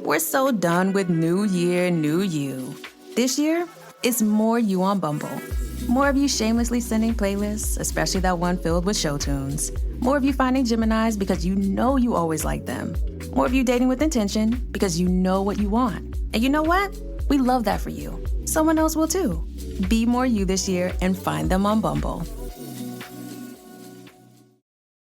We're so done with new year, new you. This year, it's more you on Bumble. More of you shamelessly sending playlists, especially that one filled with show tunes. More of you finding Geminis because you know you always like them. More of you dating with intention because you know what you want. And you know what? We love that for you. Someone else will too. Be more you this year and find them on Bumble.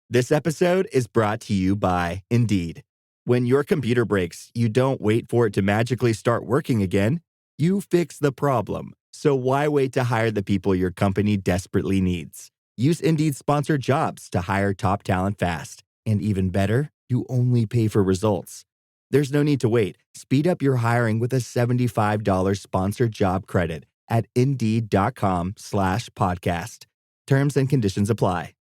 This episode is brought to you by Indeed. When your computer breaks, you don't wait for it to magically start working again. You fix the problem. So why wait to hire the people your company desperately needs? Use Indeed's sponsored jobs to hire top talent fast. And even better, you only pay for results. There's no need to wait. Speed up your hiring with a $75 sponsored job credit at Indeed.com/podcast. Terms and conditions apply.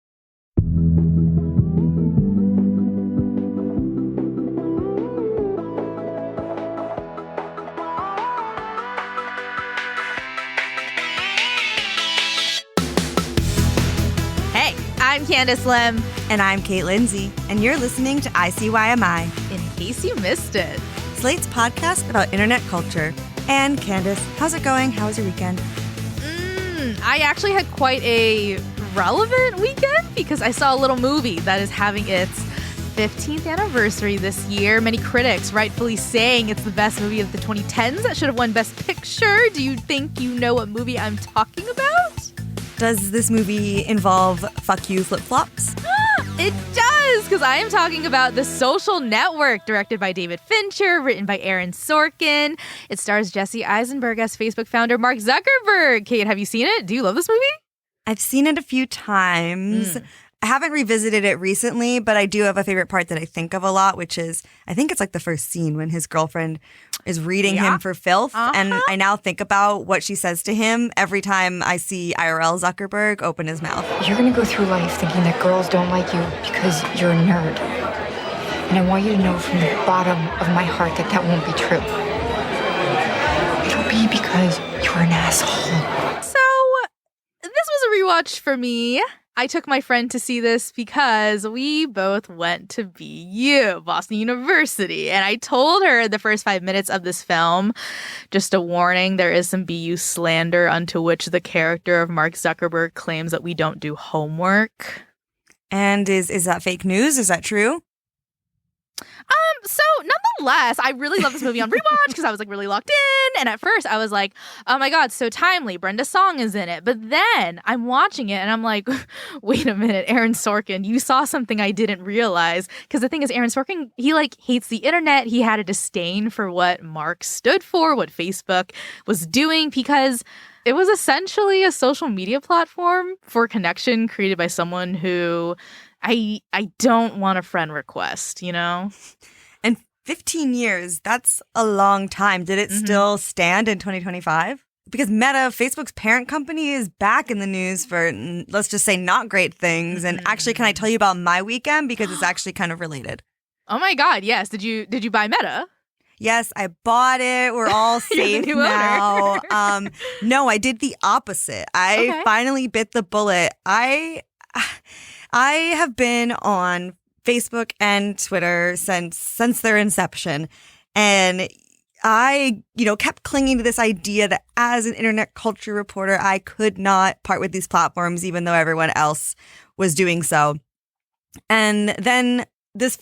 I'm Candice Lim. And I'm Lindsay. And you're listening to ICYMI. In case you missed it. Slate's podcast about internet culture. And Candice, how's it going? How was your weekend? I actually had quite a relevant weekend because I saw a little movie that is having its 15th anniversary this year. Many critics rightfully saying it's the best movie of the 2010s that should have won Best Picture. Do you think you know what movie I'm talking about? Does this movie involve fuck you flip-flops? It does, because I am talking about The Social Network, directed by David Fincher, written by Aaron Sorkin. It stars Jesse Eisenberg as Facebook founder Mark Zuckerberg. Kate, have you seen it? Do you love this movie? I've seen it a few times. I haven't revisited it recently, but I do have a favorite part that I think of a lot, which is, I think it's like the first scene when his girlfriend is reading him for filth. And I now think about what she says to him every time I see IRL Zuckerberg open his mouth. You're going to go through life thinking that girls don't like you because you're a nerd. And I want you to know from the bottom of my heart that that won't be true. It'll be because you're an asshole. So, this was a rewatch for me. I took my friend to see this because we both went to BU, Boston University, and I told her the first 5 minutes of this film, just a warning, there is some BU slander unto which the character of Mark Zuckerberg claims that we don't do homework. And is that fake news? Is that true? So nonetheless, I really love this movie on rewatch because I was like really locked in. And at first I was like, oh my God, so timely. Brenda Song is in it. But then I'm watching it and I'm like, wait a minute, Aaron Sorkin, you saw something I didn't realize. Because the thing is, Aaron Sorkin, he like hates the internet. He had a disdain for what Mark stood for, what Facebook was doing, because it was essentially a social media platform for connection created by someone who I don't want a friend request, you know? And 15 years, that's a long time. Did it still stand in 2025? Because Meta, Facebook's parent company, is back in the news for, let's just say, not great things. And actually, can I tell you about my weekend? Because it's actually kind of related. Oh my God, yes. Did you buy Meta? Yes, I bought it. We're all safe now. No, I did the opposite. I finally bit the bullet. I have been on Facebook and Twitter since their inception. And I, kept clinging to this idea that as an internet culture reporter, I could not part with these platforms, even though everyone else was doing so. And then this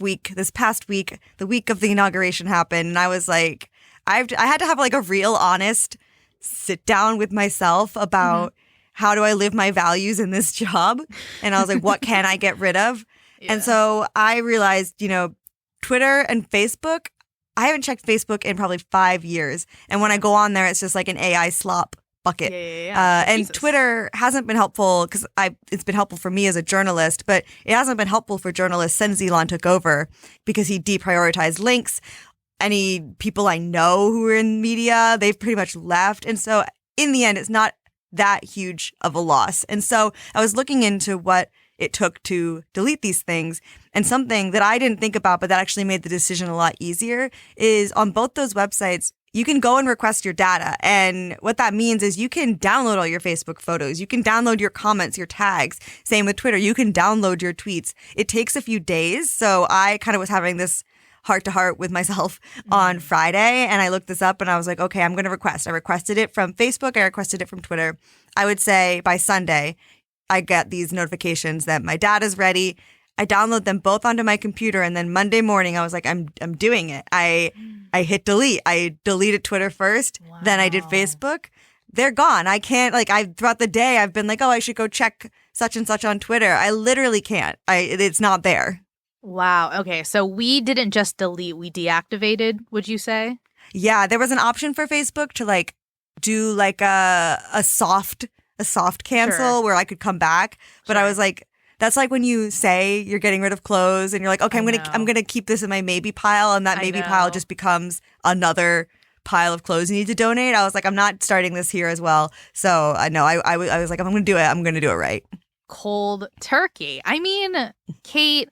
past week, the week of the inauguration happened. And I was like, I had to have like a real honest sit down with myself about how do I live my values in this job? And I was like, what can I get rid of? Yeah. And so I realized, Twitter and Facebook, I haven't checked Facebook in probably 5 years. And when I go on there, it's just like an AI slop bucket. And Jesus. Twitter hasn't been helpful because it's been helpful for me as a journalist, but it hasn't been helpful for journalists since Elon took over because he deprioritized links. Any people I know who are in media, they've pretty much left. And so in the end, it's not that huge of a loss. And so I was looking into what it took to delete these things. And something that I didn't think about, but that actually made the decision a lot easier, is on both those websites, you can go and request your data. And what that means is you can download all your Facebook photos. You can download your comments, your tags. Same with Twitter. You can download your tweets. It takes a few days. So I kind of was having this heart-to-heart with myself on Friday, and I looked this up and I was like, okay, I'm going to request. I requested it from Facebook. I requested it from Twitter. I would say by Sunday, I get these notifications that my dad is ready. I download them both onto my computer, and then Monday morning I was like, I'm doing it. I hit delete. I deleted Twitter first, then I did Facebook. They're gone. I can't, throughout the day I've been like, oh, I should go check such and such on Twitter. I literally can't. It's not there. Wow. Okay, so we didn't just delete, we deactivated, would you say? Yeah, there was an option for Facebook to do a soft cancel where I could come back, but I was like, that's like when you say you're getting rid of clothes and you're like, okay, I'm gonna keep this in my maybe pile, and that maybe pile just becomes another pile of clothes you need to donate. I was like, I'm not starting this here as well. So I know I was like, if I'm gonna do it, I'm gonna do it right. Cold turkey. I mean, Kate,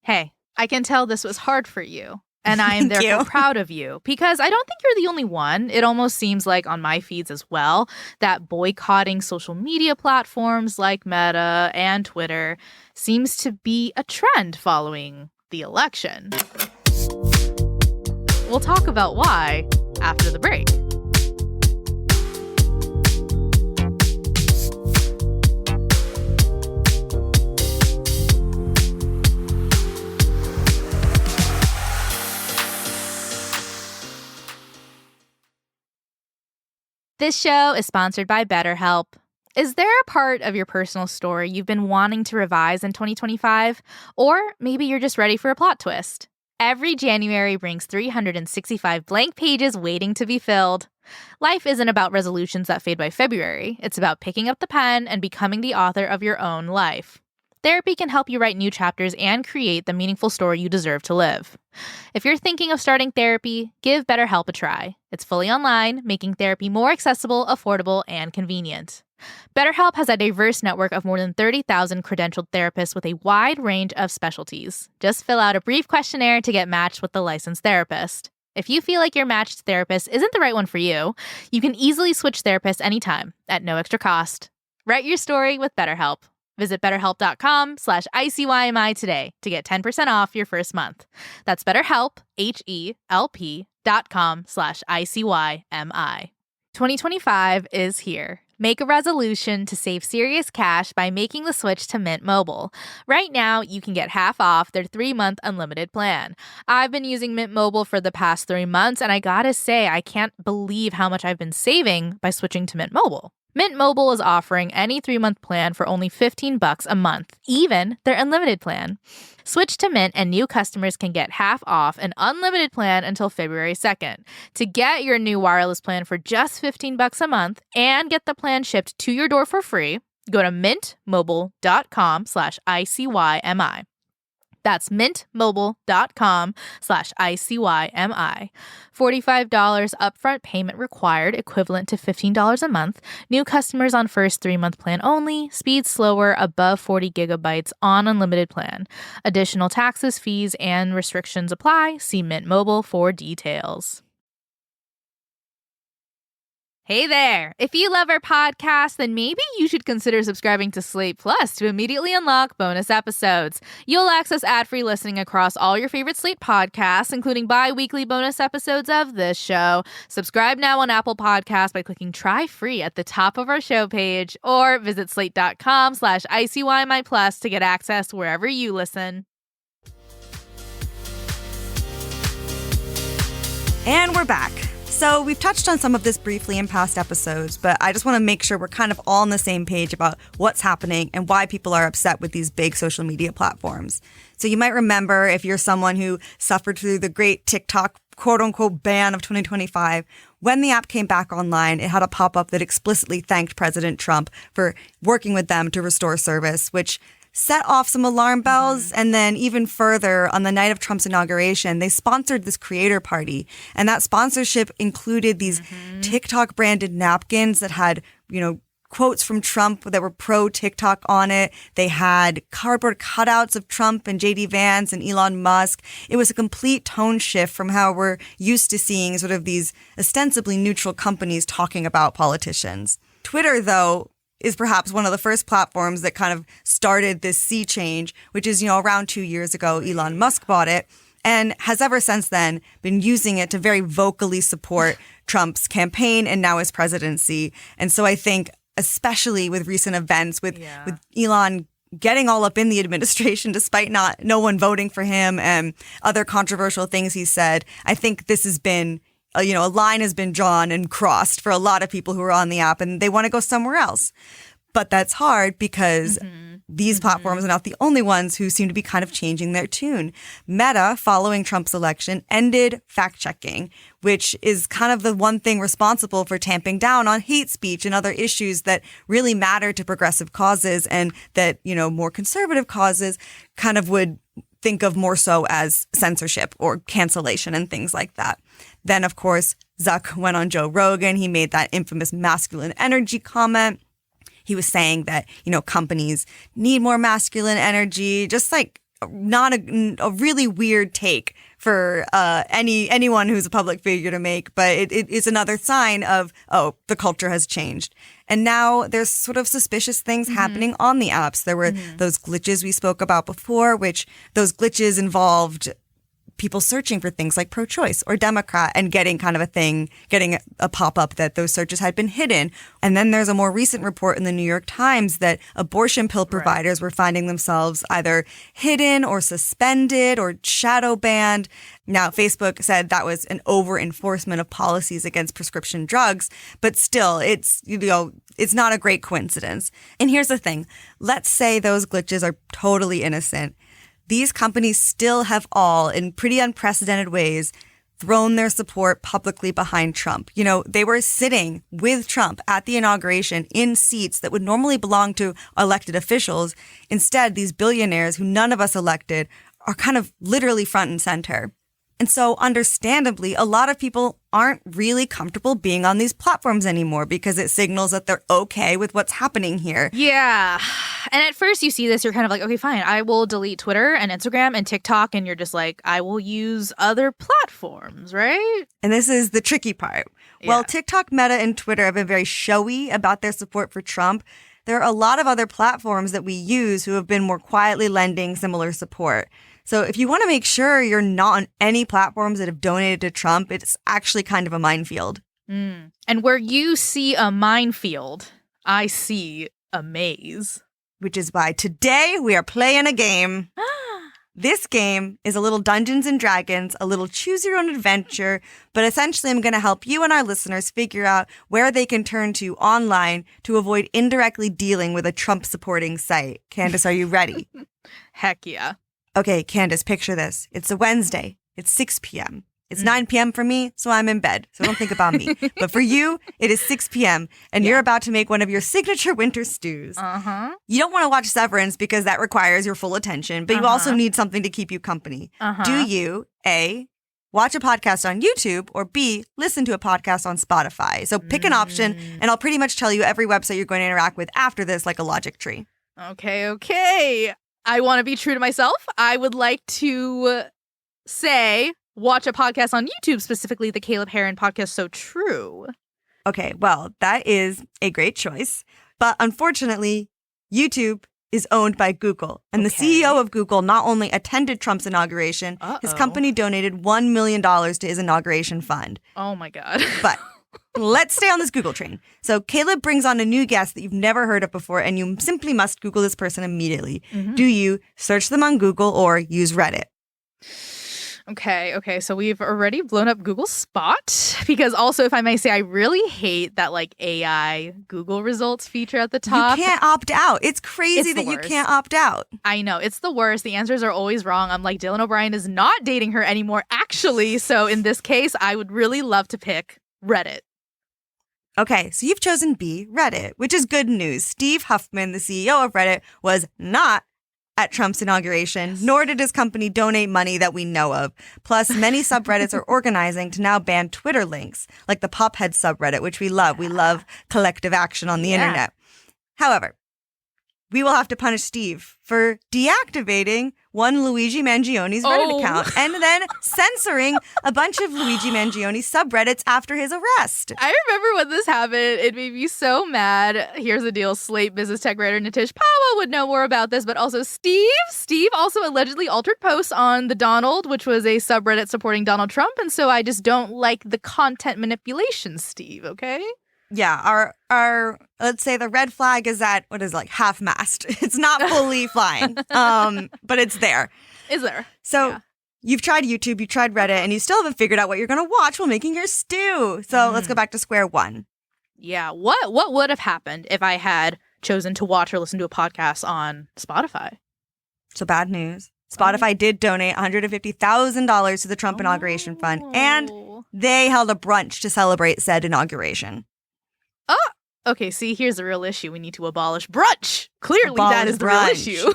hey, I can tell this was hard for you. And I am therefore proud of you, because I don't think you're the only one. It almost seems like on my feeds as well that boycotting social media platforms like Meta and Twitter seems to be a trend following the election. We'll talk about why after the break. This show is sponsored by BetterHelp. Is there a part of your personal story you've been wanting to revise in 2025? Or maybe you're just ready for a plot twist? Every January brings 365 blank pages waiting to be filled. Life isn't about resolutions that fade by February. It's about picking up the pen and becoming the author of your own life. Therapy can help you write new chapters and create the meaningful story you deserve to live. If you're thinking of starting therapy, give BetterHelp a try. It's fully online, making therapy more accessible, affordable, and convenient. BetterHelp has a diverse network of more than 30,000 credentialed therapists with a wide range of specialties. Just fill out a brief questionnaire to get matched with the licensed therapist. If you feel like your matched therapist isn't the right one for you, you can easily switch therapists anytime at no extra cost. Write your story with BetterHelp. Visit BetterHelp.com/ICYMI today to get 10% off your first month. That's BetterHelp, HELP.com/ICYMI. 2025 is here. Make a resolution to save serious cash by making the switch to Mint Mobile. Right now, you can get half off their 3-month unlimited plan. I've been using Mint Mobile for the past 3 months, and I gotta say, I can't believe how much I've been saving by switching to Mint Mobile. Mint Mobile is offering any 3-month plan for only $15 a month, even their unlimited plan. Switch to Mint and new customers can get half off an unlimited plan until February 2nd. To get your new wireless plan for just $15 a month and get the plan shipped to your door for free, go to mintmobile.com/ICYMI. That's mintmobile.com/ICYMI. $45 upfront payment required, equivalent to $15 a month. New customers on first 3-month plan only. Speed slower, above 40 gigabytes on unlimited plan. Additional taxes, fees, and restrictions apply. See Mint Mobile for details. Hey there! If you love our podcast, then maybe you should consider subscribing to Slate Plus to immediately unlock bonus episodes. You'll access ad-free listening across all your favorite Slate podcasts, including bi-weekly bonus episodes of this show. Subscribe now on Apple Podcasts by clicking Try Free at the top of our show page, or visit slate.com/ICYMI Plus to get access wherever you listen. And we're back. So we've touched on some of this briefly in past episodes, but I just want to make sure we're kind of all on the same page about what's happening and why people are upset with these big social media platforms. So you might remember, if you're someone who suffered through the great TikTok quote-unquote ban of 2025, when the app came back online, it had a pop-up that explicitly thanked President Trump for working with them to restore service, which set off some alarm bells. And then even further, on the night of Trump's inauguration, they sponsored this creator party. And that sponsorship included these TikTok branded napkins that had, quotes from Trump that were pro TikTok on it. They had cardboard cutouts of Trump and JD Vance and Elon Musk. It was a complete tone shift from how we're used to seeing sort of these ostensibly neutral companies talking about politicians. Twitter, though, is perhaps one of the first platforms that kind of started this sea change, which is, around 2 years ago, Elon Musk bought it. and has ever since then been using it to very vocally support Trump's campaign and now his presidency. And so I think, especially with recent events, with Elon getting all up in the administration despite no one voting for him and other controversial things he said, I think this has been, a line has been drawn and crossed for a lot of people who are on the app and they want to go somewhere else. But that's hard because these platforms are not the only ones who seem to be kind of changing their tune. Meta, following Trump's election, ended fact-checking, which is kind of the one thing responsible for tamping down on hate speech and other issues that really matter to progressive causes and that, more conservative causes kind of would think of more so as censorship or cancellation and things like that. Then, of course, Zuck went on Joe Rogan. He made that infamous masculine energy comment. He was saying that, companies need more masculine energy, just like not a really weird take for anyone who's a public figure to make. But it is another sign of, the culture has changed. And now there's sort of suspicious things happening on the apps. There were those glitches we spoke about before, which those glitches involved people searching for things like pro-choice or Democrat and getting a pop-up that those searches had been hidden. And then there's a more recent report in the New York Times that abortion pill providers were finding themselves either hidden or suspended or shadow banned. Now, Facebook said that was an over-enforcement of policies against prescription drugs, but still, it's not a great coincidence. And here's the thing. Let's say those glitches are totally innocent. These companies still have all, in pretty unprecedented ways, thrown their support publicly behind Trump. They were sitting with Trump at the inauguration in seats that would normally belong to elected officials. Instead, these billionaires who none of us elected are kind of literally front and center. And so understandably, a lot of people aren't really comfortable being on these platforms anymore because it signals that they're okay with what's happening here. Yeah. And at first you see this, you're kind of like, okay, fine, I will delete Twitter and Instagram and TikTok. And you're just like, I will use other platforms, right? And this is the tricky part. Yeah. While TikTok, Meta, and Twitter have been very showy about their support for Trump, there are a lot of other platforms that we use who have been more quietly lending similar support. So if you want to make sure you're not on any platforms that have donated to Trump, it's actually kind of a minefield. And where you see a minefield, I see a maze. Which is why today we are playing a game. This game is a little Dungeons and Dragons, a little choose your own adventure, but essentially I'm going to help you and our listeners figure out where they can turn to online to avoid indirectly dealing with a Trump supporting site. Candice, are you ready? Heck yeah. Okay, Candice, picture this. It's a Wednesday. It's 6 p.m. It's 9 p.m. for me, so I'm in bed. So don't think about me. But for you, it is 6 p.m. and you're about to make one of your signature winter stews. You don't want to watch Severance because that requires your full attention, but you also need something to keep you company. Do you, A, watch a podcast on YouTube, or B, listen to a podcast on Spotify? So pick an option, and I'll pretty much tell you every website you're going to interact with after this, like a logic tree. Okay. I want to be true to myself. I would like to say watch a podcast on YouTube, specifically the Caleb Heron podcast, So True. Okay, well, that is a great choice. But unfortunately, YouTube is owned by Google. And the CEO of Google not only attended Trump's inauguration, his company donated $1 million to his inauguration fund. Oh, my God. But let's stay on this Google train. So Caleb brings on a new guest that you've never heard of before, and you simply must Google this person immediately. Do you search them on Google or use Reddit? Okay. So we've already blown up Google Spot because also, if I may say, I really hate that AI Google results feature at the top. You can't opt out. It's crazy that you can't opt out. I know. It's the worst. The answers are always wrong. I'm like, Dylan O'Brien is not dating her anymore, actually. So in this case, I would really love to pick Reddit. Okay, so you've chosen B, Reddit, which is good news. Steve Huffman, the CEO of Reddit, was not at Trump's inauguration, nor did his company donate money that we know of. Plus, many subreddits are organizing to now ban Twitter links, like the Pophead subreddit, which we love. We love collective action on the internet. However, we will have to punish Steve for deactivating one Luigi Mangioni's Reddit account and then censoring a bunch of Luigi Mangione subreddits after his arrest. I remember when this happened. It made me so mad. Here's the deal. Slate business tech writer Nitish Pawa would know more about this, but also Steve. Steve also allegedly altered posts on the Donald, which was a subreddit supporting Donald Trump, and so I just don't like the content manipulation, Steve, okay? Yeah, our let's say the red flag is at, what is it, like half-mast. It's not fully flying, but it's there. Is there? So you've tried YouTube, you tried Reddit, and you still haven't figured out what you're going to watch while making your stew. So let's go back to square one. Yeah, what would have happened if I had chosen to watch or listen to a podcast on Spotify? So bad news. Spotify did donate $150,000 to the Trump inauguration fund, and they held a brunch to celebrate said inauguration. Oh, okay, see, here's the real issue. We need to abolish brunch. Clearly, Abolish that is the brunch. real issue.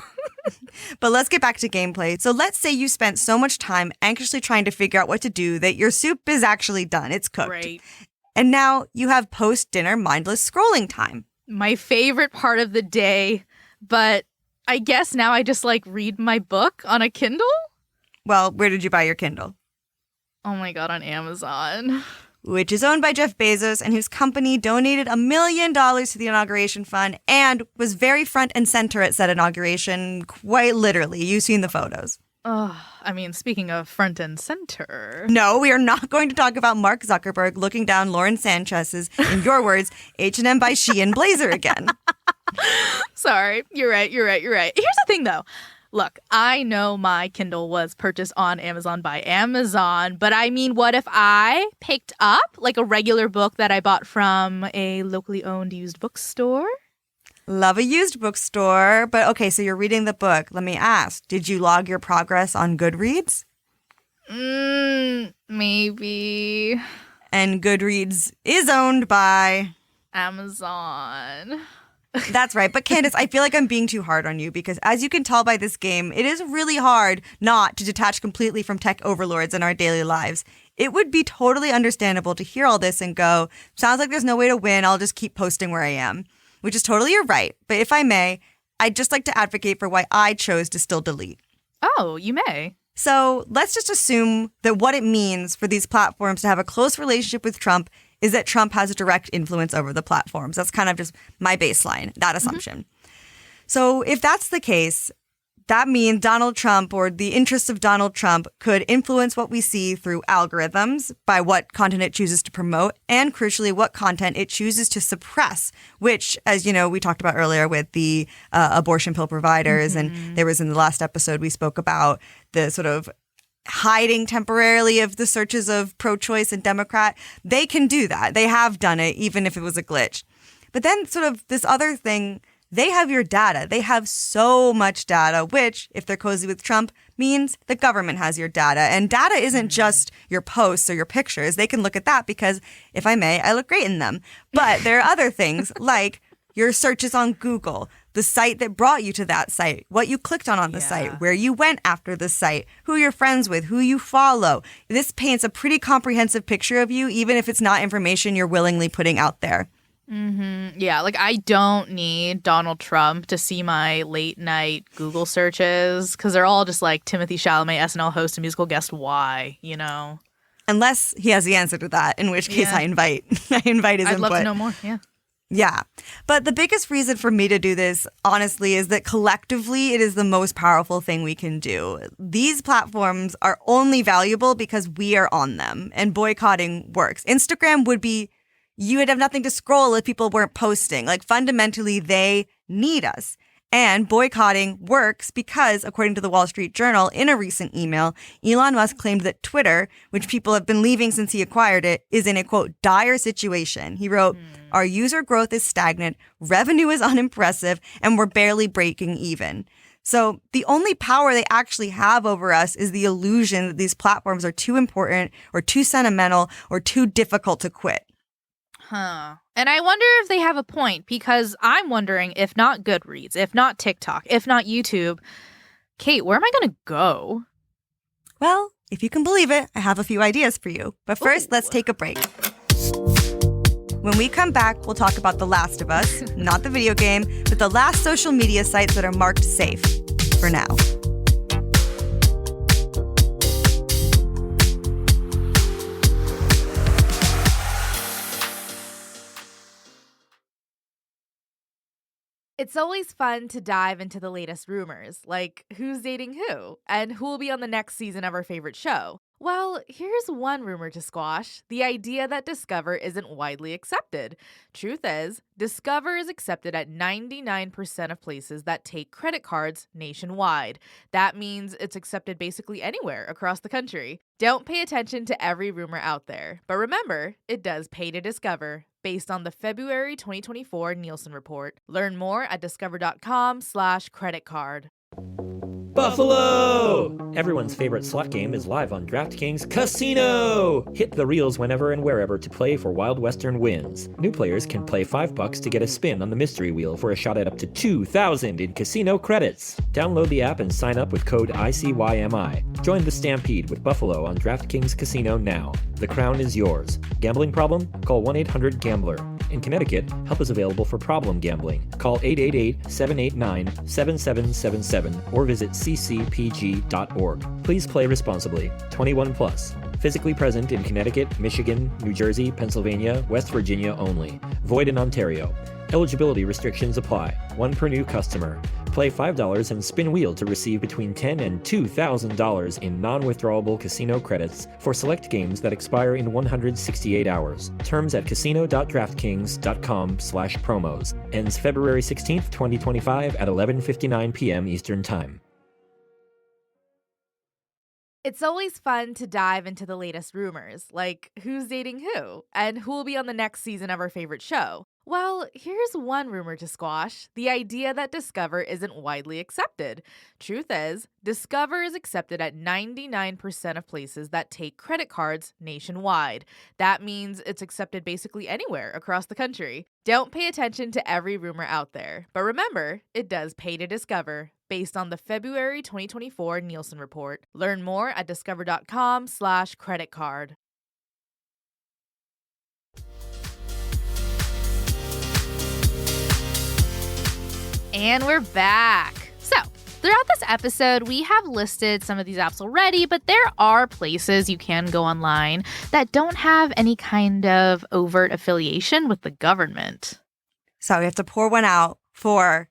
But let's get back to gameplay. So let's say you spent so much time anxiously trying to figure out what to do that your soup is actually done. It's cooked. Right. And now you have post-dinner mindless scrolling time. My favorite part of the day, but I guess now I just read my book on a Kindle? Well, where did you buy your Kindle? Oh my God, on Amazon. Which is owned by Jeff Bezos and whose company donated $1 million to the inauguration fund and was very front and center at said inauguration, quite literally. You've seen the photos. Oh, I mean, speaking of front and center. No, we are not going to talk about Mark Zuckerberg looking down Lauren Sanchez's, in your words, H&M by Shein blazer again. Sorry, you're right. Here's the thing, though. Look, I know my Kindle was purchased on Amazon by Amazon, but I mean, what if I picked up a regular book that I bought from a locally owned used bookstore? Love a used bookstore, but okay, so you're reading the book. Let me ask, did you log your progress on Goodreads? Maybe. And Goodreads is owned by Amazon. That's right. But Candice, I feel like I'm being too hard on you because as you can tell by this game, it is really hard not to detach completely from tech overlords in our daily lives. It would be totally understandable to hear all this and go, sounds like there's no way to win. I'll just keep posting where I am, which is totally your right. But if I may, I'd just like to advocate for why I chose to still delete. Oh, you may. So let's just assume that what it means for these platforms to have a close relationship with Trump is that Trump has a direct influence over the platforms. That's kind of just my baseline, that assumption. So if that's the case, that means Donald Trump or the interests of Donald Trump could influence what we see through algorithms by what content it chooses to promote and, crucially, what content it chooses to suppress, which, as you know, we talked about earlier with the abortion pill providers. And there was in the last episode we spoke about the sort of hiding temporarily of the searches of pro-choice and Democrat. They can do that. They have done it, even if it was a glitch. But then sort of this other thing, they have your data. They have so much data, which, if they're cozy with Trump, means the government has your data. And data isn't just your posts or your pictures. They can look at that because, if I may, I look great in them. But there are other things like your searches on Google, the site that brought you to that site, what you clicked on the site, where you went after the site, who you're friends with, who you follow. This paints a pretty comprehensive picture of you, even if it's not information you're willingly putting out there. Yeah, I don't need Donald Trump to see my late night Google searches because they're all just Timothy Chalamet, SNL host and musical guest. Why, Unless he has the answer to that, in which case I invite his input. I'd love to know more, Yeah. But the biggest reason for me to do this, honestly, is that collectively it is the most powerful thing we can do. These platforms are only valuable because we are on them, and boycotting works. Instagram you would have nothing to scroll if people weren't posting. Fundamentally, they need us. And boycotting works because, according to the Wall Street Journal, in a recent email, Elon Musk claimed that Twitter, which people have been leaving since he acquired it, is in a, quote, dire situation. He wrote, our user growth is stagnant, revenue is unimpressive, and we're barely breaking even. So the only power they actually have over us is the illusion that these platforms are too important or too sentimental or too difficult to quit. And I wonder if they have a point, because I'm wondering, if not Goodreads, if not TikTok, if not YouTube, Kate, where am I going to go? Well, if you can believe it, I have a few ideas for you. But first, let's take a break. When we come back, we'll talk about The Last of Us, not the video game, but the last social media sites that are marked safe for now. It's always fun to dive into the latest rumors, like who's dating who, and who will be on the next season of our favorite show. Well, here's one rumor to squash: the idea that Discover isn't widely accepted. Truth is, Discover is accepted at 99% of places that take credit cards nationwide. That means it's accepted basically anywhere across the country. Don't pay attention to every rumor out there, but remember, it does pay to discover, based on the February 2024 Nielsen report. Learn more at discover.com/creditcard. Buffalo! Everyone's favorite slot game is live on DraftKings Casino! Hit the reels whenever and wherever to play for Wild Western wins. New players can play $5 to get a spin on the mystery wheel for a shot at up to $2,000 in casino credits. Download the app and sign up with code ICYMI. Join the Stampede with Buffalo on DraftKings Casino now. The crown is yours. Gambling problem? Call 1-800-GAMBLER. In Connecticut, help is available for problem gambling. Call 888-789-7777 or visit ccpg.org. Please play responsibly. 21 plus. Physically present in Connecticut, Michigan, New Jersey, Pennsylvania, West Virginia only. Void in Ontario. Eligibility restrictions apply. One per new customer. Play $5 and spin wheel to receive between $10 and $2,000 in non-withdrawable casino credits for select games that expire in 168 hours. Terms at casino.draftkings.com/promos. Ends February 16th, 2025 at 11:59 p.m. Eastern Time. It's always fun to dive into the latest rumors, like who's dating who, and who will be on the next season of our favorite show. Well, here's one rumor to squash: the idea that Discover isn't widely accepted. Truth is, Discover is accepted at 99% of places that take credit cards nationwide. That means it's accepted basically anywhere across the country. Don't pay attention to every rumor out there, but remember, it does pay to discover, based on the February 2024 Nielsen report. Learn more at discover.com/creditcard. And we're back. So, throughout this episode, we have listed some of these apps already, but there are places you can go online that don't have any kind of overt affiliation with the government. So we have to pour one out for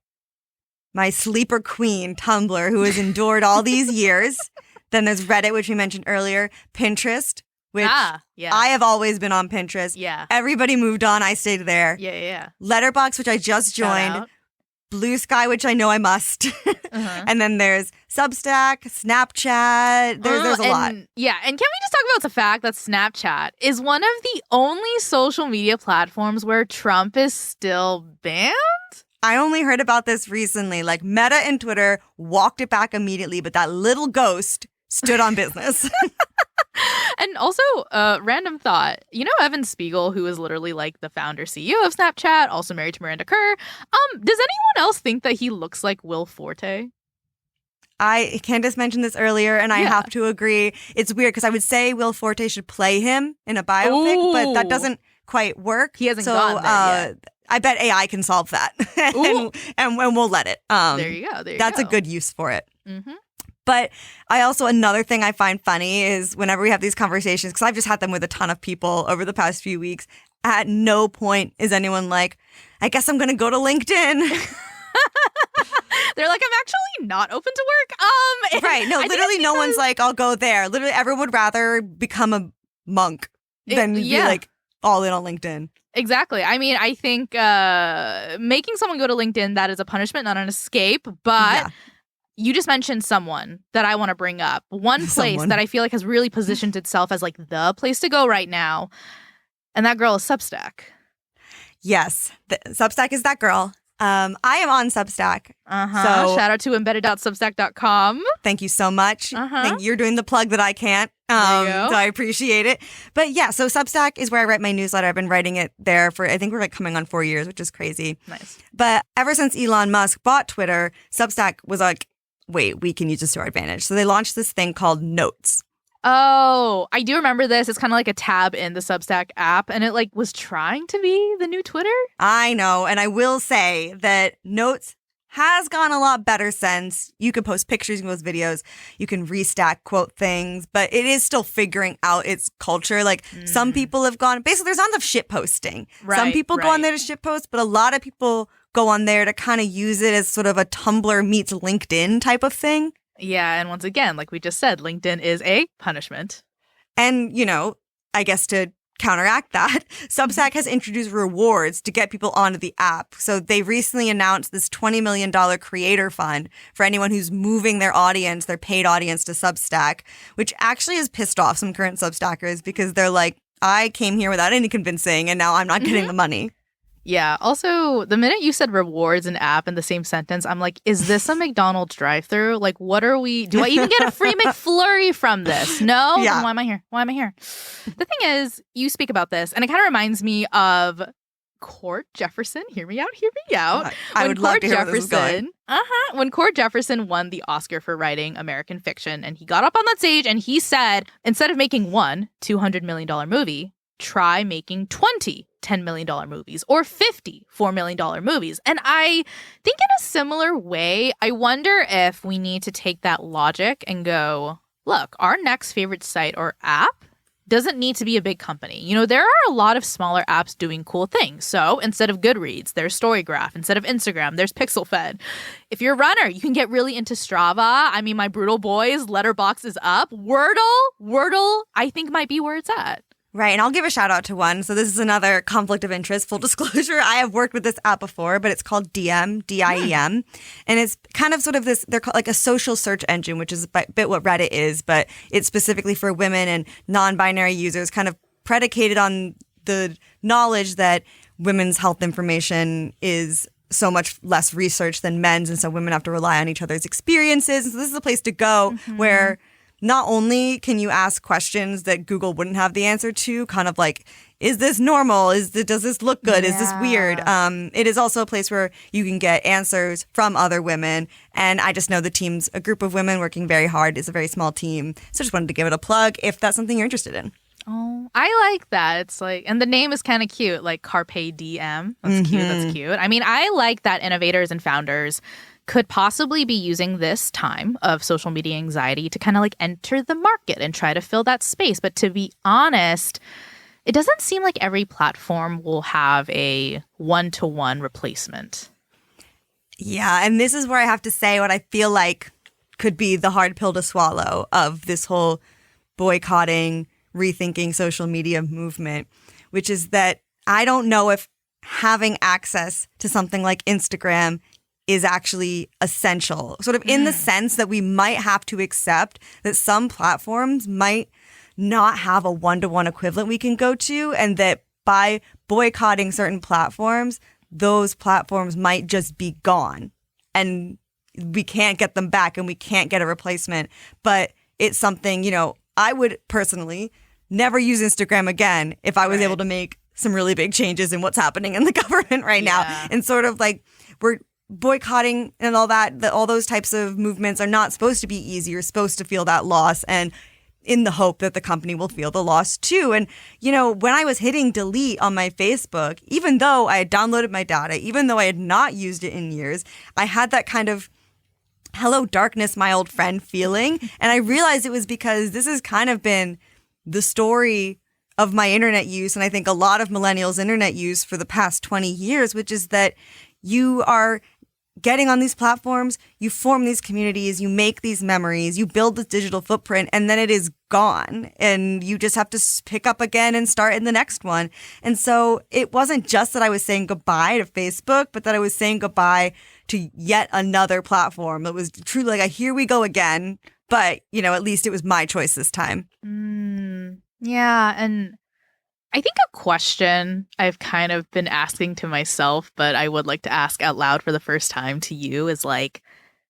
my sleeper queen, Tumblr, who has endured all these years. Then there's Reddit, which we mentioned earlier, Pinterest, which I have always been on Pinterest. Yeah. Everybody moved on. I stayed there. Yeah. Letterboxd, which I just joined. Blue Sky, which I know I must. And then there's Substack, Snapchat. There's a lot. Yeah, and can we just talk about the fact that Snapchat is one of the only social media platforms where Trump is still banned? I only heard about this recently. Like, Meta and Twitter walked it back immediately, but that little ghost stood on business. And also, random thought, you know Evan Spiegel, who is literally like the founder CEO of Snapchat, also married to Miranda Kerr. Does anyone else think that he looks like Will Forte? Candice mentioned this earlier, and I have to agree. It's weird because I would say Will Forte should play him in a biopic, but that doesn't quite work. He hasn't gotten there yet. I bet AI can solve that, and we'll let it. There you go. That's a good use for it. Mm-hmm. But another thing I find funny is whenever we have these conversations, because I've just had them with a ton of people over the past few weeks, at no point is anyone like, I guess I'm going to go to LinkedIn. They're like, I'm actually not open to work. Right. No, literally no one's like, I'll go there. Literally everyone would rather become a monk than be like all in on LinkedIn. Exactly. I mean, I think making someone go to LinkedIn, that is a punishment, not an escape. But you just mentioned someone that I want to bring up. One place that I feel like has really positioned itself as like the place to go right now. And that girl is Substack. Yes. Substack is that girl. I am on Substack. So shout out to embedded.substack.com. Thank you so much. You're doing the plug that I can't. So I appreciate it. But yeah, so Substack is where I write my newsletter. I've been writing it there for, I think we're like coming on 4 years, which is crazy. Nice. But ever since Elon Musk bought Twitter, Substack was like, wait, we can use this to our advantage. So they launched this thing called Notes. Oh, I do remember this. It's kind of like a tab in the Substack app, and it like was trying to be the new Twitter. I know, and I will say that Notes has gone a lot better since. You can post pictures, you can post videos, you can restack quote things, but it is still figuring out its culture. Like some people have gone, basically there's not enough shit posting. Some people go on there to shit post, but a lot of people go on there to kind of use it as sort of a Tumblr meets LinkedIn type of thing. Yeah, and once again, like we just said, LinkedIn is a punishment. And, you know, I guess to counteract that, Substack has introduced rewards to get people onto the app. So they recently announced this $20 million creator fund for anyone who's moving their audience, their paid audience, to Substack, which actually has pissed off some current Substackers because they're like, I came here without any convincing and now I'm not getting the money. Yeah. Also, the minute you said rewards and app in the same sentence, I'm like, is this a McDonald's drive-thru? Like, what are we? Do I even get a free McFlurry from this? No? Yeah. Then why am I here? Why am I here? The thing is, you speak about this, and it kind of reminds me of Cord Jefferson. Hear me out. Hear me out. I would love to hear where this is going. When Cord Jefferson won the Oscar for writing American fiction, and he got up on that stage and he said, instead of making one $200 million movie, try making 20 $10 million movies or 50 $4 million movies. And I think in a similar way, I wonder if we need to take that logic and go, look, our next favorite site or app doesn't need to be a big company. You know, there are a lot of smaller apps doing cool things. So instead of Goodreads, there's Storygraph. Instead of Instagram, there's PixelFed. If you're a runner, you can get really into Strava. I mean, my Brutal Boys, Letterboxd is up. Wordle, I think might be where it's at. Right, and I'll give a shout out to one. So this is another conflict of interest, full disclosure. I have worked with this app before, but it's called Diem, D-I-E-M. And it's kind of sort of this, they're called like a social search engine, which is a bit what Reddit is, but it's specifically for women and non-binary users, kind of predicated on the knowledge that women's health information is so much less research than men's, and so women have to rely on each other's experiences. And so this is a place to go where not only can you ask questions that Google wouldn't have the answer to, kind of like, is this normal? Does this look good? Is this weird? It is also a place where you can get answers from other women. And I just know the team's a group of women working very hard. It's a very small team. So just wanted to give it a plug if that's something you're interested in. Oh, I like that. It's like, and the name is kind of cute, like Carpe Diem. That's cute. That's cute. I mean, I like that innovators and founders could possibly be using this time of social media anxiety to kind of like enter the market and try to fill that space. But to be honest, it doesn't seem like every platform will have a one-to-one replacement. Yeah, and this is where I have to say what I feel like could be the hard pill to swallow of this whole boycotting, rethinking social media movement, which is that I don't know if having access to something like Instagram is actually essential, sort of in the sense that we might have to accept that some platforms might not have a one-to-one equivalent we can go to, and that by boycotting certain platforms, those platforms might just be gone and we can't get them back and we can't get a replacement. But it's something, you know, I would personally never use Instagram again if I was able to make some really big changes in what's happening in the government right now. And sort of like we're boycotting and all that, all those types of movements are not supposed to be easy. You're supposed to feel that loss, and in the hope that the company will feel the loss too. And, you know, when I was hitting delete on my Facebook, even though I had downloaded my data, even though I had not used it in years, I had that kind of hello darkness, my old friend feeling. And I realized it was because this has kind of been the story of my internet use, and I think a lot of millennials' internet use for the past 20 years, which is that you are getting on these platforms, you form these communities, you make these memories, you build this digital footprint, and then it is gone. And you just have to pick up again and start in the next one. And so it wasn't just that I was saying goodbye to Facebook, but that I was saying goodbye to yet another platform. It was truly like, here we go again. But, you know, at least it was my choice this time. Yeah. And I think a question I've kind of been asking to myself, but I would like to ask out loud for the first time to you is like,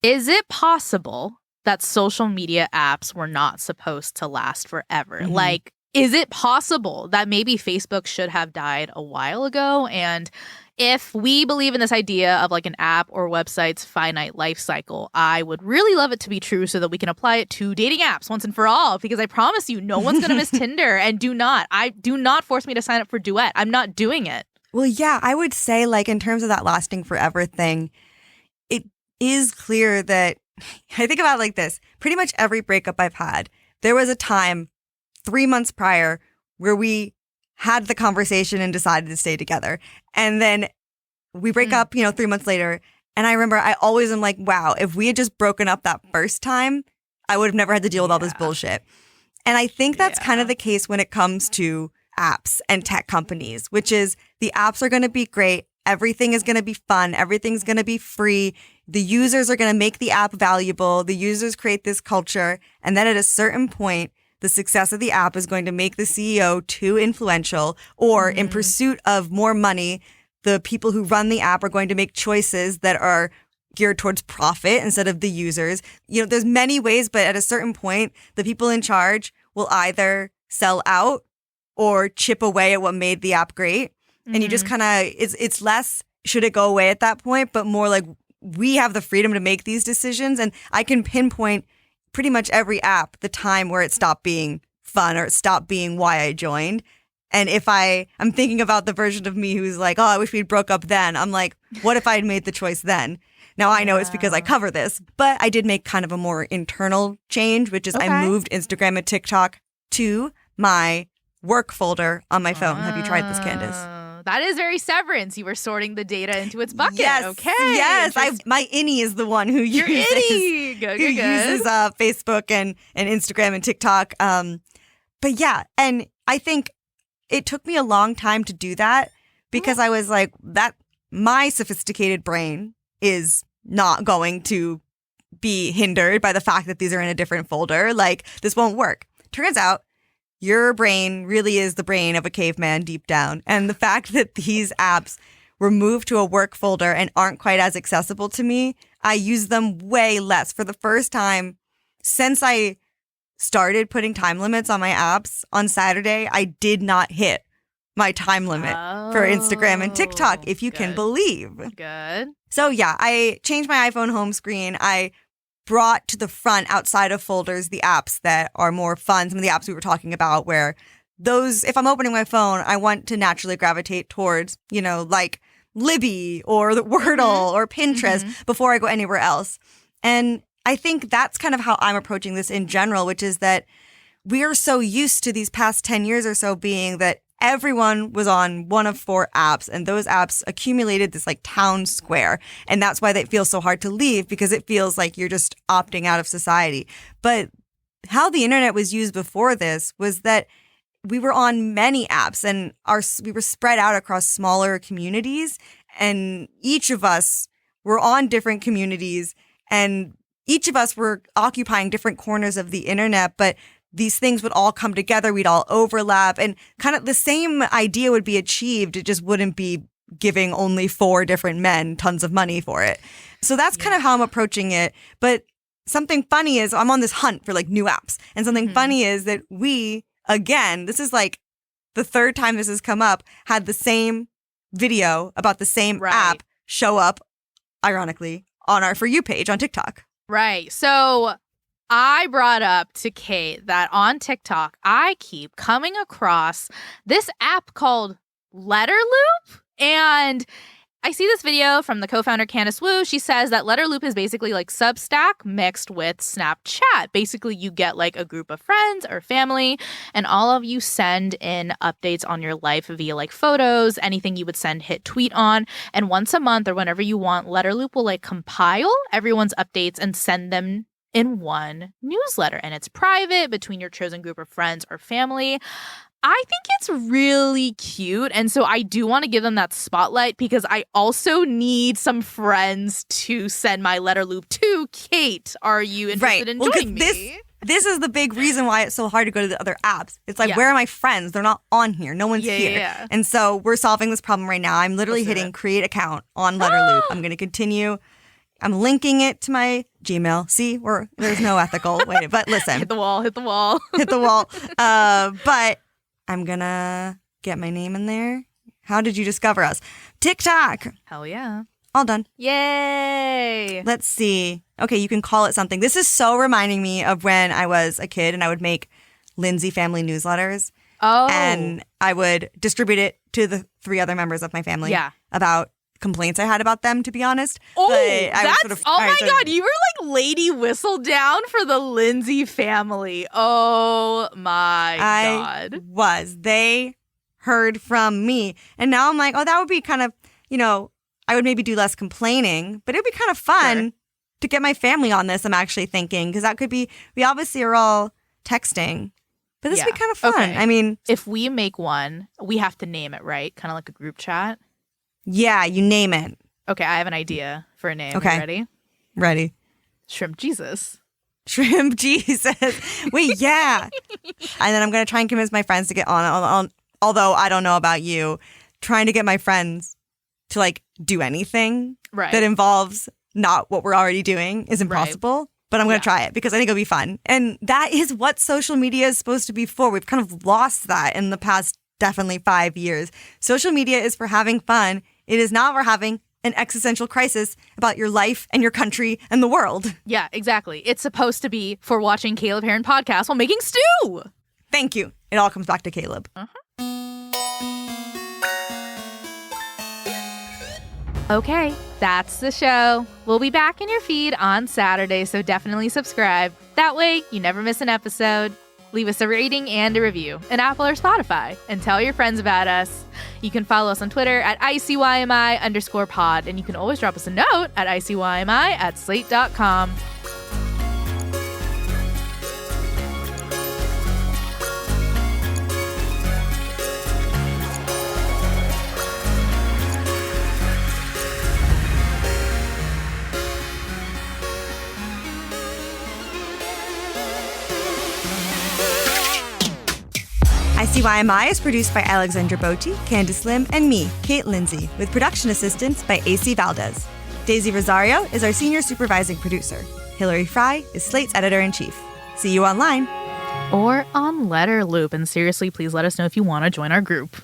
is it possible that social media apps were not supposed to last forever? Like, is it possible that maybe Facebook should have died a while ago? And if we believe in this idea of like an app or website's finite life cycle, I would really love it to be true so that we can apply it to dating apps once and for all, because I promise you, no one's going to miss Tinder. And do not force me to sign up for Duet. I'm not doing it. Well, yeah, I would say like in terms of that lasting forever thing, it is clear that I think about it like this. Pretty much every breakup I've had, there was a time 3 months prior where we had the conversation and decided to stay together. And then we break up, 3 months later. And I remember I always am like, wow, if we had just broken up that first time, I would have never had to deal with all this bullshit. And I think that's kind of the case when it comes to apps and tech companies, which is the apps are going to be great. Everything is going to be fun. Everything's going to be free. The users are going to make the app valuable. The users create this culture. And then at a certain point, the success of the app is going to make the CEO too influential, or in pursuit of more money, the people who run the app are going to make choices that are geared towards profit instead of the users. There's many ways, but at a certain point, the people in charge will either sell out or chip away at what made the app great. And you just kind of, it's less, should it go away at that point, but more like we have the freedom to make these decisions. And I can pinpoint pretty much every app the time where it stopped being fun or it stopped being why I joined. And if I'm thinking about the version of me who's like, oh, I wish we'd broke up then. I'm like, what if I had made the choice then? Now I know it's because I cover this, but I did make kind of a more internal change, which is I moved Instagram and TikTok to my work folder on my phone. Have you tried this, Candice? That is very Severance. You were sorting the data into its bucket. Yes, okay. Yes. My innie is the one who uses Facebook and Instagram and TikTok. But yeah, and I think it took me a long time to do that because I was like, that my sophisticated brain is not going to be hindered by the fact that these are in a different folder. Like, this won't work. Turns out your brain really is the brain of a caveman deep down. And the fact that these apps were moved to a work folder and aren't quite as accessible to me, I use them way less. For the first time since I started putting time limits on my apps on Saturday, I did not hit my time limit for Instagram and TikTok, if you can believe. Good. So yeah, I changed my iPhone home screen. I brought to the front outside of folders the apps that are more fun, some of the apps we were talking about, where those, if I'm opening my phone, I want to naturally gravitate towards, like Libby or the Wordle or Pinterest before I go anywhere else. And I think that's kind of how I'm approaching this in general, which is that we are so used to these past 10 years or so being that everyone was on one of 4 apps, and those apps accumulated this like town square. And that's why they feel so hard to leave, because it feels like you're just opting out of society. But how the internet was used before this was that we were on many apps and we were spread out across smaller communities, and each of us were on different communities, and each of us were occupying different corners of the internet, but these things would all come together. We'd all overlap, and kind of the same idea would be achieved. It just wouldn't be giving only 4 different men tons of money for it. So that's kind of how I'm approaching it. But something funny is I'm on this hunt for like new apps. And something funny is that we, again, this is like the 3rd time this has come up, had the same video about the same app show up, ironically, on our For You page on TikTok. Right. So I brought up to Kate that on TikTok, I keep coming across this app called Letterloop. And I see this video from the co-founder Candice Wu. She says that Letterloop is basically like Substack mixed with Snapchat. Basically, you get like a group of friends or family, and all of you send in updates on your life via like photos, anything you would send, hit tweet on. And once a month or whenever you want, Letterloop will like compile everyone's updates and send them in one newsletter, and it's private between your chosen group of friends or family. I think it's really cute, and so I do want to give them that spotlight because I also need some friends to send my Letterloop to. Kate, are you interested in joining me? This is the big reason why it's so hard to go to the other apps. It's like, where are my friends? They're not on here. No one's here. Yeah. And so we're solving this problem right now. I'm literally hitting create account on Letterloop. I'm going to continue. I'm linking it to my Gmail. See, there's no ethical way, but listen. Hit the wall. Hit the wall. But I'm going to get my name in there. How did you discover us? TikTok. Hell yeah. All done. Yay. Let's see. Okay, you can call it something. This is so reminding me of when I was a kid and I would make Lindsay family newsletters. Oh. And I would distribute it to the 3 other members of my family. Yeah. About complaints I had about them, to be honest. Oh, but oh my God. You were like Lady Whistledown for the Lindsay family. Oh my God. They heard from me. And now I'm like, oh, that would be kind of, I would maybe do less complaining, but it would be kind of fun to get my family on this, I'm actually thinking, because that could be, we obviously are all texting, but this would be kind of fun. Okay. I mean, if we make one, we have to name it, right? Kind of like a group chat. Yeah, you name it. Okay, I have an idea for a name. Okay. You ready? Ready. Shrimp Jesus. Shrimp Jesus. Wait, yeah. And then I'm going to try and convince my friends to get on, although I don't know about you, trying to get my friends to like do anything that involves not what we're already doing is impossible. Right. But I'm going to try it because I think it'll be fun. And that is what social media is supposed to be for. We've kind of lost that in the past definitely 5 years. Social media is for having fun. It is not for having an existential crisis about your life and your country and the world. Yeah, exactly. It's supposed to be for watching Caleb Heron podcasts while making stew. Thank you. It all comes back to Caleb. Okay, that's the show. We'll be back in your feed on Saturday, so definitely subscribe. That way, you never miss an episode. Leave us a rating and a review in Apple or Spotify, and tell your friends about us. You can follow us on Twitter at ICYMI_pod, and you can always drop us a note at ICYMI@slate.com. ICYMI is produced by Alexandra Botti, Candice Lim, and me, Kate Lindsay, with production assistance by AC Valdez. Daisy Rosario is our senior supervising producer. Hillary Fry is Slate's editor-in-chief. See you online. Or on Letterloop. And seriously, please let us know if you want to join our group.